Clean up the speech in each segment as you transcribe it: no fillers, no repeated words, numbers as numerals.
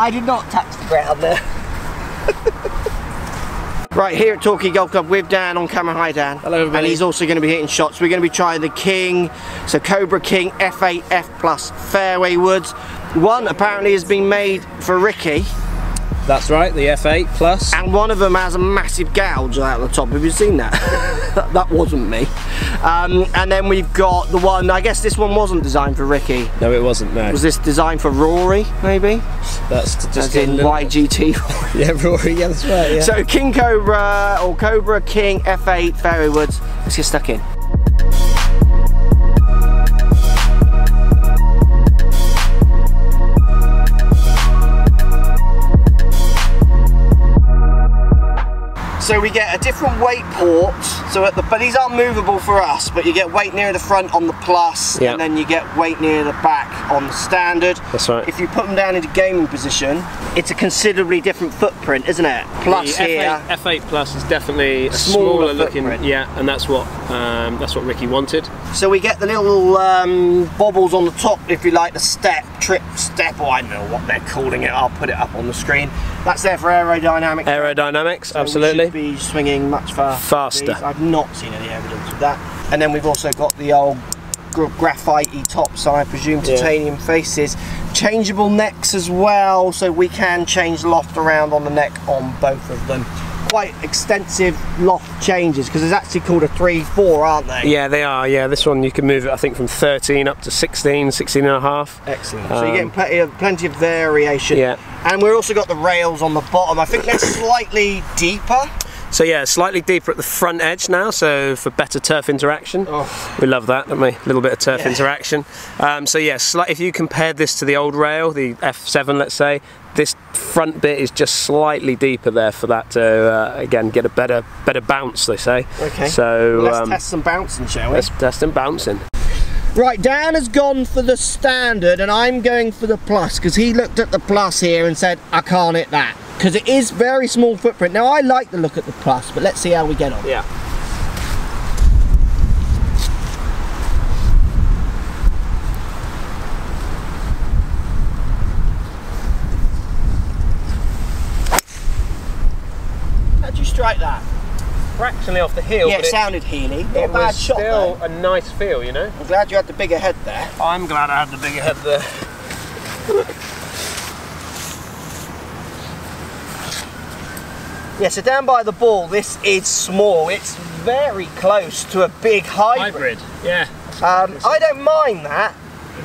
I did not touch the ground there. Right, here at Torquay Golf Club with Dan on camera. Hi Dan. Hello everybody. And he's also going to be hitting shots. We're going to be trying the King, so Cobra King F8 F+ fairway woods. One apparently has been made for Ricky. That's right, the F8 Plus. And one of them has a massive gouge out the top. Have you seen that? That wasn't me. And then we've got the one, I guess this one wasn't designed for Ricky. No, it wasn't, no. Was this designed for Rory, maybe? That's just as in YGT. Yeah, Rory, yeah, that's right, yeah. So King Cobra, or Cobra King F8 fairway woods. Let's get stuck in. So we get a different weight port, so but these aren't movable for us, but you get weight near the front on the Plus, yep. And then you get weight near the back on the Standard. That's right. If you put them down into gaming position, it's a considerably different footprint, isn't it? Plus the here, F8 Plus is definitely a smaller looking, footprint. yeah, and that's what Ricky wanted. So we get the little bobbles on the top, if you like, the trip step, or I don't know what they're calling it, I'll put it up on the screen. That's there for aerodynamics. Aerodynamics, so absolutely. We should be swinging much faster. I've not seen any evidence of that. And then we've also got the old graphite-y tops, I presume titanium faces. Changeable necks as well, so we can change loft around on the neck on both of them. Quite extensive loft changes, because it's actually called a 3-4, aren't they? Yeah, they are, yeah. This one you can move it, I think, from 13 up to 16, 16 and a half. Excellent. So you're getting plenty of variation. Yeah. And we've also got the rails on the bottom. I think they're slightly deeper. So yeah, slightly deeper at the front edge now, so for better turf interaction. Oh. We love that, don't we? A little bit of turf interaction. So yeah, if you compared this to the old rail, the F7, let's say, this front bit is just slightly deeper there for that to, again, get a better bounce, they say. Okay, so let's test some bouncing, shall we? Let's test some bouncing. Right, Dan has gone for the Standard and I'm going for the Plus, because he looked at the Plus here and said, I can't hit that. Because it is very small footprint. Now I like the look at the Plus, but let's see how we get on. Yeah. How'd you strike that? Fractionally off the heel. Yeah, it sounded heely. Not a bad shot, still though. A nice feel, you know. I'm glad you had the bigger head there. I'm glad I had the bigger head there. Yeah, so down by the ball, this is small. It's very close to a big hybrid. Yeah. I don't mind that,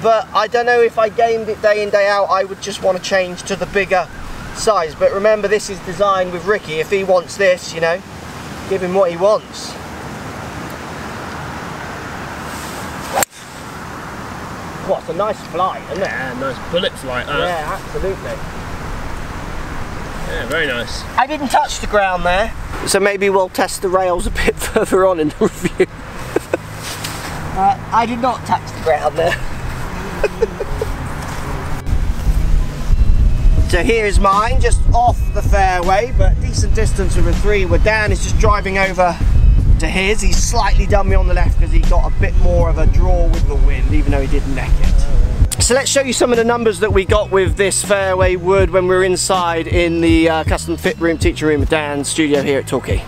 but I don't know if I gamed it day in, day out, I would just want to change to the bigger size. But remember, this is designed with Ricky. If he wants this, you know, give him what he wants. What, it's a nice flight, isn't it? Yeah, nice bullet flight. Yeah, absolutely. Yeah, very nice. I didn't touch the ground there. So maybe we'll test the rails a bit further on in the review. I did not touch the ground there. So here's mine, just off the fairway, but decent distance with a 3, where Dan is just driving over to his. He's slightly done me on the left because he got a bit more of a draw with the wind, even though he did neck it. So let's show you some of the numbers that we got with this fairway wood when we were inside in the custom fit room, teacher room of Dan's studio here at Torquay.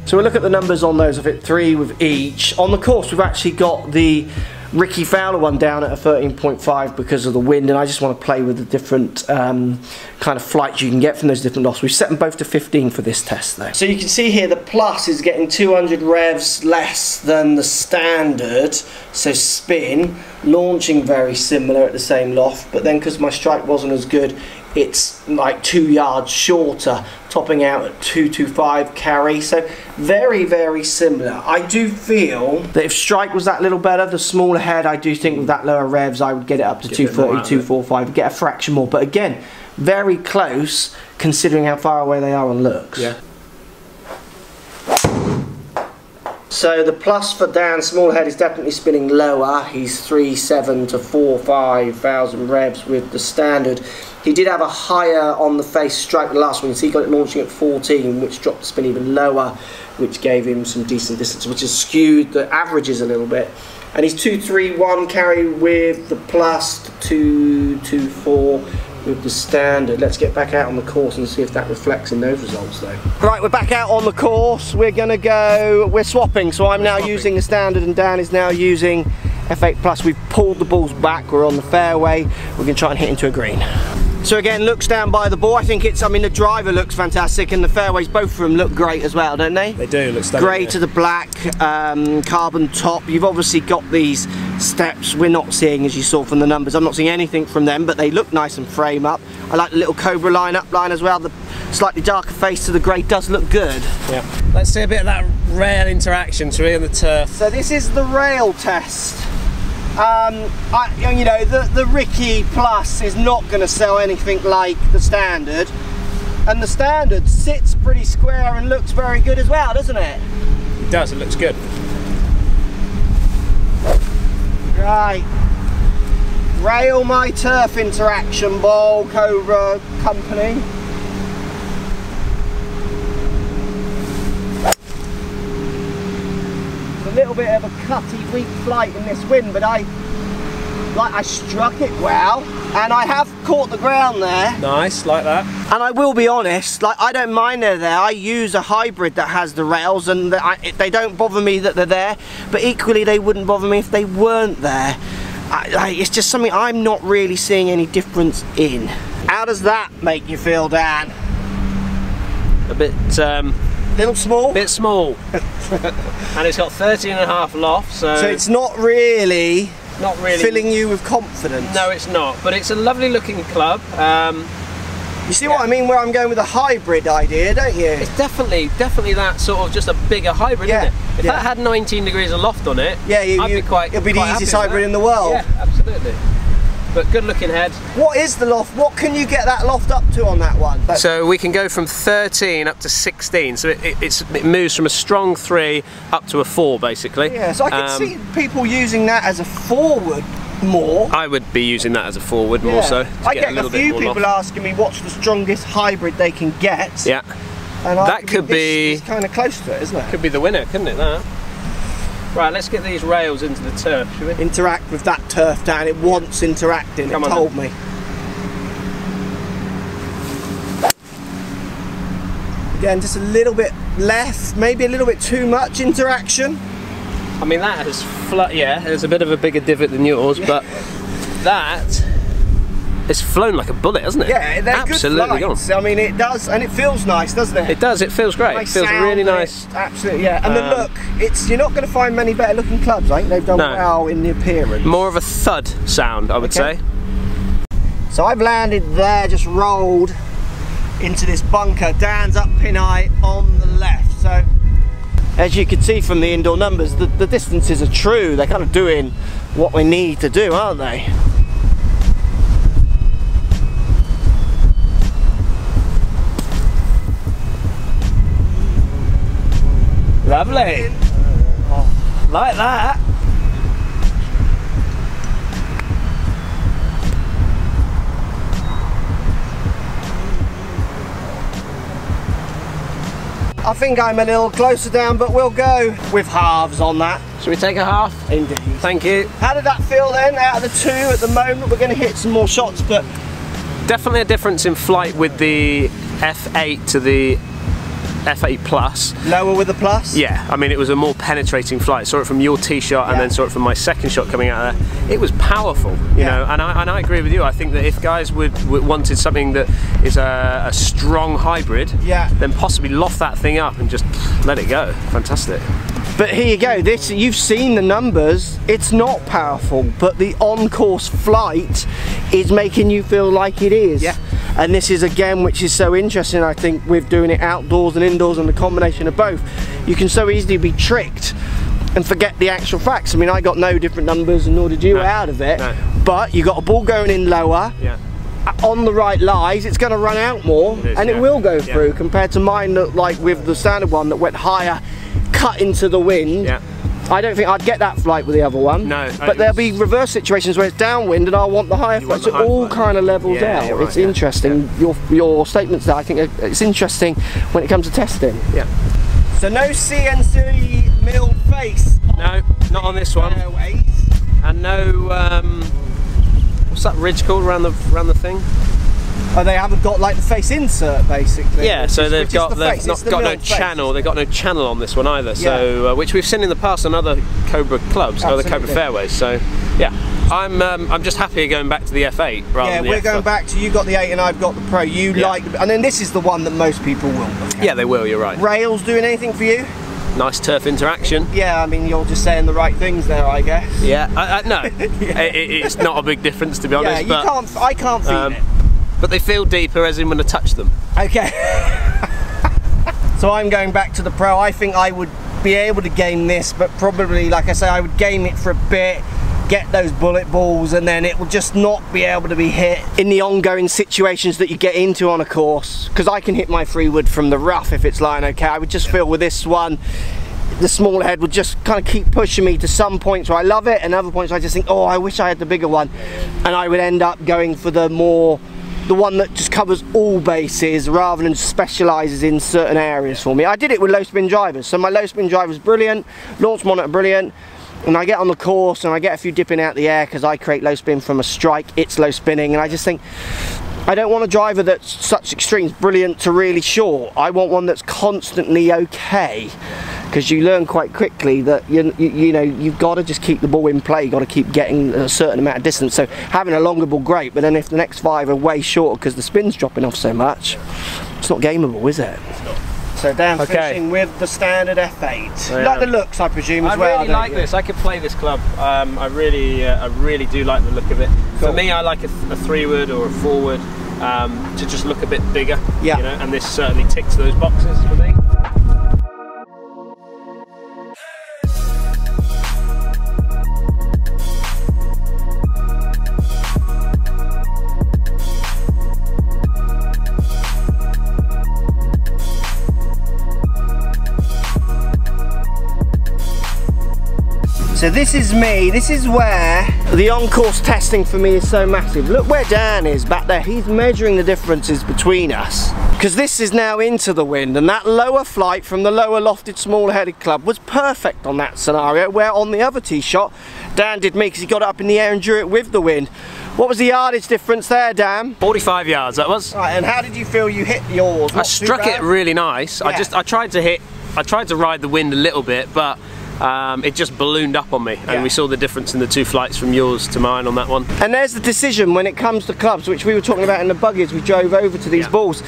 So we'll look at the numbers on those. I've hit 3 with each. On the course we've actually got the Ricky Fowler one down at a 13.5 because of the wind, and I just want to play with the different kind of flights you can get from those different lofts. We've set them both to 15 for this test though. So you can see here the Plus is getting 200 revs less than the Standard, so spin, launching very similar at the same loft, but then because my strike wasn't as good, it's like 2 yards shorter, topping out at 225 carry, so very, very similar. I do feel that if strike was that little better, the smaller head, I do think with that lower revs I would get it up to 230, 245, get a fraction more, but again, very close considering how far away they are on looks. Yeah. So the Plus for Dan, small head, is definitely spinning lower. He's 3.7 to 4.5 thousand revs with the Standard. He did have a higher on the face strike the last one, so he got it launching at 14, which dropped the spin even lower, which gave him some decent distance, which has skewed the averages a little bit. And he's 231 carry with the plus, 224 with the standard. Let's get back out on the course and see if that reflects in those results though. Right, we're back out on the course. We're swapping, so I'm now using the standard and Dan is now using F8 plus. We've pulled the balls back, we're on the fairway. We're going to try and hit into a green. So again, looks down by the ball. I think the driver looks fantastic and the fairways, both of them look great as well, don't they? They do, look stunning. Grey to the black, carbon top. You've obviously got these steps we're not seeing as you saw from the numbers. I'm not seeing anything from them, but they look nice and frame up. I like the little Cobra line up line as well. The slightly darker face to the grey does look good. Yeah. Let's see a bit of that rail interaction, shall we, on the turf? So this is the rail test. You know, the Ricky Plus is not going to sell anything like the standard, and the standard sits pretty square and looks very good as well, doesn't it? It does, it looks good. Right, rail my turf interaction ball, Cobra company. A little bit of a cutty, weak flight in this wind, but I struck it well, and I have caught the ground there. Nice, like that. And I will be honest, I don't mind they're there. I use a hybrid that has the rails, and they don't bother me that they're there, but equally they wouldn't bother me if they weren't there. It's just something I'm not really seeing any difference in. How does that make you feel, Dan? A bit little small? Bit small. And it's got 13.5 loft, so it's not really filling you with confidence. No, it's not, but it's a lovely looking club. You see what I mean, where I'm going with a hybrid idea, don't you? It's definitely that sort of just a bigger hybrid, isn't it? If that had 19 degrees of loft on it, it'd be the easiest hybrid in the world. Yeah, absolutely. But good looking head. What is the loft? What can you get that loft up to on that one? So we can go from 13 up to 16. So it moves from a strong 3 up to a 4 basically. Yeah, so I can see people using that as a forward more. I would be using that as a forward more so. I get a few people asking me what's the strongest hybrid they can get. Yeah. And that could be kind of close to it, isn't it? Could be the winner, couldn't it, that? Right, let's get these rails into the turf, shall we? Interact with that turf, Dan. It wants interacting, it told me. Again, just a little bit left, maybe a little bit too much interaction. I mean, that has there's a bit of a bigger divot than yours, but that it's flown like a bullet, hasn't it? Yeah, they're absolutely good flights. I mean, it does, and it feels nice, doesn't it? It does. It feels great. It feels really nice. Absolutely, yeah. And the look, you're not going to find many better looking clubs. I think they've done well in the appearance. More of a thud sound, I would say. So I've landed there, just rolled into this bunker. Dan's up pin eye on the left. So as you can see from the indoor numbers, the distances are true. They're kind of doing what we need to do, aren't they? Lovely. Oh, like that. I think I'm a little closer down, but we'll go with halves on that. Should we take a half? Indeed. Thank you. How did that feel then? Out of the 2 at the moment, we're going to hit some more shots, but definitely a difference in flight with the F8 to the F8 Plus. Lower with the Plus? Yeah, I mean it was a more penetrating flight. Saw it from your tee shot and then saw it from my second shot coming out there. It was powerful, you know, and I agree with you. I think that if guys wanted something that is a strong hybrid, then possibly loft that thing up and just let it go. Fantastic. But here you go, you've seen the numbers, it's not powerful, but the on-course flight is making you feel like it is. Yeah. And this is again, which is so interesting, I think, with doing it outdoors and indoors and the combination of both. You can so easily be tricked and forget the actual facts. I mean, I got no different numbers and nor did you out of it, but you got a ball going in lower, on the right lies, it's going to run out more, and it will go through, compared to mine that, like with the standard one that went higher, cut into the wind. I don't think I'd get that flight with the other one. No. But there'll be reverse situations where it's downwind and I'll want the higher flight. So it all kind of levels out. Right, it's interesting. Your statements there, I think it's interesting when it comes to testing. Yeah. So no CNC milled face No, not on this one. Fairways. And no, what's that ridge called around the thing? Oh, they haven't got like the face insert basically. Yeah, so they've not got no face, channel. They've got no channel on this one either. So which we've seen in the past on other Cobra clubs, other Cobra fairways. So yeah, I'm just happy going back to the F8 rather than the we're going back to, you got the 8 and I've got the Pro. You like, and then this is the one that most people will look at. Yeah, they will. You're right. Rails doing anything for you? Nice turf interaction. Yeah, I mean you're just saying the right things there, I guess. Yeah, no, it's not a big difference to be honest. Yeah, I can't feel it. But they feel deeper as in when I touch them. Okay. So I'm going back to the Pro. I think I would be able to game this, but probably, like I say, I would game it for a bit, get those bullet balls, and then it will just not be able to be hit in the ongoing situations that you get into on a course. Because I can hit my 3-wood from the rough if it's lying okay. I would just feel with this one, the smaller head would just kind of keep pushing me to some points where I love it, and other points where I just think, oh, I wish I had the bigger one. And I would end up going for the one that just covers all bases rather than specialises in certain areas for me. I did it with low spin drivers, so my low spin driver's brilliant, launch monitor brilliant, and I get on the course and I get a few dipping out the air because I create low spin from a strike, it's low spinning, and I just think I don't want a driver that's such extremes, brilliant to really short. I want one that's constantly okay, because you learn quite quickly that you know you've got to just keep the ball in play. You've got to keep getting a certain amount of distance. So having a longer ball, great, but then if the next 5 are way shorter because the spin's dropping off so much, it's not gameable, is it? So Dan, finishing with the standard F8. You like the looks, I presume, as well. I really like this. I could play this club. I really do like the look of it. Cool. For me, I like a 3-wood or a 4-wood to just look a bit bigger. Yeah. You know, and this certainly ticks those boxes for me. So this is me, this is where the on-course testing for me is so massive. Look where Dan is back there, he's measuring the differences between us. Because this is now into the wind, and that lower flight from the lower lofted, smaller headed club was perfect on that scenario, where on the other tee shot, Dan did me because he got it up in the air and drew it with the wind. What was the yardage difference there, Dan? 45 yards, that was. Right, and how did you feel you hit yours? I struck it really nice. Yeah. I tried to ride the wind a little bit, but it just ballooned up on me, and we saw the difference in the 2 flights from yours to mine on that one. And there's the decision when it comes to clubs, which we were talking about in the buggies we drove over to these balls.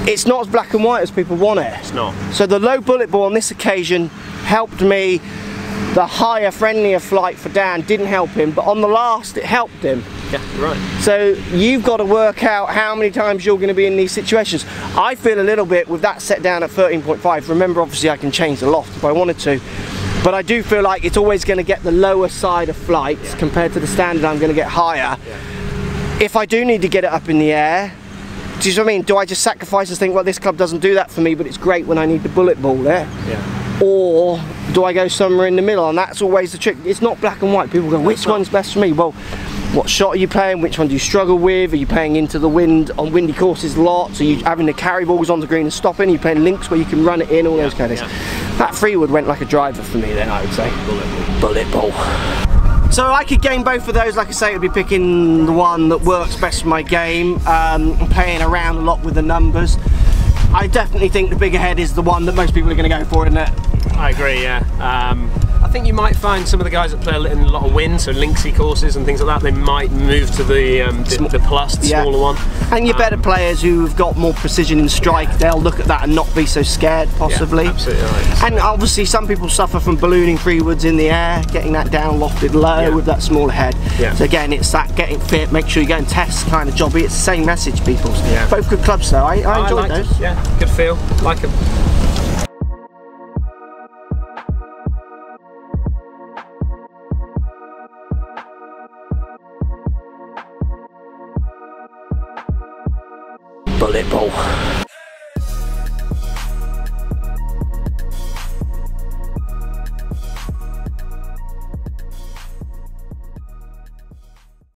It's not as black and white as people want it. It's not. So the low bullet ball on this occasion helped me. The higher, friendlier flight for Dan didn't help him, but on the last it helped him. Yeah, right. So you've got to work out how many times you're going to be in these situations. I feel a little bit with that set down at 13.5. Remember, obviously I can change the loft if I wanted to. But I do feel like it's always going to get the lower side of flights compared to the standard. I'm going to get higher. If I do need to get it up in the air, do you know what I mean? Do I just sacrifice and think, well, this club doesn't do that for me, but it's great when I need the bullet ball there? Or do I go somewhere in the middle? And that's always the trick. It's not black and white. People go, which one's best for me? Well, what shot are you playing? Which one do you struggle with? Are you playing into the wind on windy courses lots? Are you having to carry balls on the green and stopping? Are you playing links where you can run it in? All those kind of things. That 3-wood went like a driver for me then, I would say. Bullet ball. So I could game both of those. Like I say, I'd be picking the one that works best for my game. I'm playing around a lot with the numbers. I definitely think the bigger head is the one that most people are going to go for, isn't it? I agree, yeah. I think you might find some of the guys that play in a lot of wind, so linksy courses and things like that, they might move to the plus, the smaller one. And your better players who've got more precision in strike, they'll look at that and not be so scared, possibly. Yeah, absolutely right. And obviously some people suffer from ballooning 3-woods in the air, getting that down lofted low with that smaller head. So again, it's that getting fit, make sure you go and test kind of jobby. It's the same message, people. Both good clubs though, I enjoyed those. Yeah, good feel, like them. Bullet ball.